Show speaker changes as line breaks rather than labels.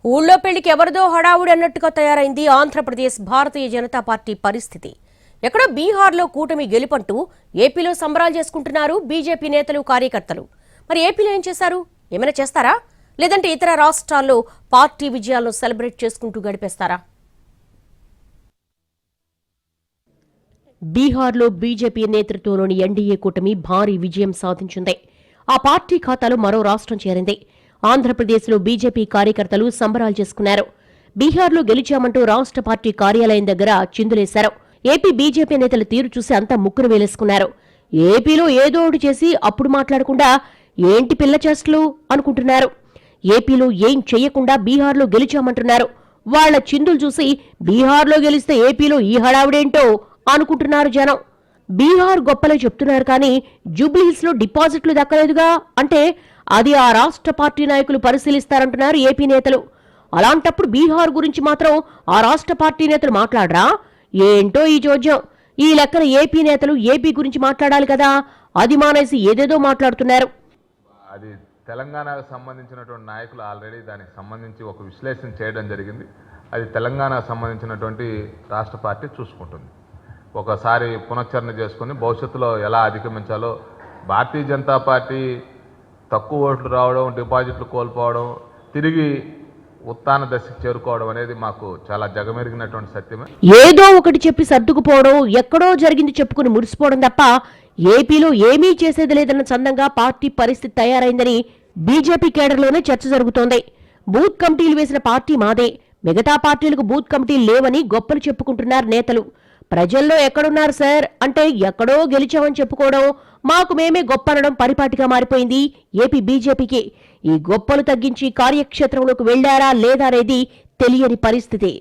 ఊళ్ళో పెళ్లికి ఎవరిదో హడావుడి అన్నట్టుగా తయారైంది ఆంధ్రప్రదేశ్ భారతీయ జనతా పార్టీ పరిస్థితి. ఎక్కడో బీహార్లో కూటమి గెలుపంటూ ఏపీలో సంబరాలు చేసుకుంటున్నారు బీజేపీ నేతలు కార్యకర్తలు. మరి ఏపీలో ఏం చేశారు? ఏమైనా చేస్తారా? లేదంటే ఇతర రాష్ట్రాల్లో పార్టీ విజయాలను సెలబ్రేట్ చేసుకుంటూ గడిపేస్తారా? బీహార్లో బీజేపీ నేతృత్వంలోని ఎన్డీఏ కూటమి భారీ విజయం సాధించింది. ఆ పార్టీ ఖాతాలో మరో రాష్ట్రం చేరింది. ఆంధ్రప్రదేశ్లో బీజేపీ కార్యకర్తలు సంబరాలు చేసుకున్నారు. బీహార్లో గెలిచామంటూ రాష్ట్ర పార్టీ కార్యాలయం దగ్గర చిందులేశారు. ఏపీ బీజేపీ నేతల తీరు చూసి అంతా ముక్కును వేలేసుకున్నారు. ఏపీలో ఏదో ఒకటి చేసి అప్పుడు మాట్లాడకుండా ఏంటి పిల్ల చేష్టలు అనుకుంటున్నారు. ఏపీలో ఏం చెయ్యకుండా బీహార్లో గెలిచామంటున్నారు. వాళ్ల చిందులు చూసి బీహార్లో గెలిస్తే ఏపీలో ఈ హడావుడేంటో అనుకుంటున్నారు జనం. బీహార్ గొప్పలే చెప్తున్నారు కానీ జూబ్లీహిల్స్ లో డిపాజిట్లు దక్కలేదుగా, అంటే అది ఆ రాష్ట్ర పార్టీ నాయకులు పరిశీలిస్తారంటున్నారు ఏపీ నేతలు. అలాంటప్పుడు బీహార్ గురించి మాత్రం ఆ రాష్ట్ర పార్టీ నేతలు మాట్లాడరా? ఏంటో ఈ జోజ్యం. ఈ లెక్కన ఏపీ నేతలు ఏపీ గురించి మాట్లాడాలి కదా, అది మానేసి ఏదేదో మాట్లాడుతున్నారు.
అది తెలంగాణకు సంబంధించినటువంటి నాయకులు ఆల్రెడీ దానికి సంబంధించి ఒక విశ్లేషణ చేయడం జరిగింది. అది తెలంగాణకు సంబంధించినటువంటి రాష్ట్ర పార్టీ చూసుకుంటుంది. ఒకసారి పునశ్చరణ చేసుకుని భవిష్యత్తులో ఎలా అధిగమించాలో, భారతీయ జనతా పార్టీ తక్కువ ఓట్లు రావడం, డిపాజిట్లు కోల్పోవడం, తిరిగి ఉత్తాన దశకు చేరుకోవడం అనేది మాకు చాలా జగమెరిగినటువంటి సత్యమే.
ఏదో ఒకటి చెప్పి సర్దుకుపోవడం, ఎక్కడో జరిగింది చెప్పుకుని మురిసిపోవడం తప్ప ఏపీలో ఏమీ చేసేది లేదన్న చందంగా పార్టీ పరిస్థితి తయారైందని బీజేపీ కేడర్లోనే చర్చ జరుగుతోంది. బూత్ కమిటీలు వేసిన పార్టీ మాదే, మిగతా పార్టీలకు బూత్ కమిటీలు లేవని గొప్పలు చెప్పుకుంటున్నారు నేతలు. ప్రజల్లో ఎక్కడున్నారు సార్ అంటే ఎక్కడో గెలిచామని చెప్పుకోవడం, మాకు మేమే గొప్ప అనడం పరిపాటిగా మారిపోయింది ఏపీ బీజేపీకి. ఈ గొప్పలు తగ్గించి కార్యక్షేత్రంలోకి వెళ్లారా లేదా అనేది తెలియని పరిస్థితి.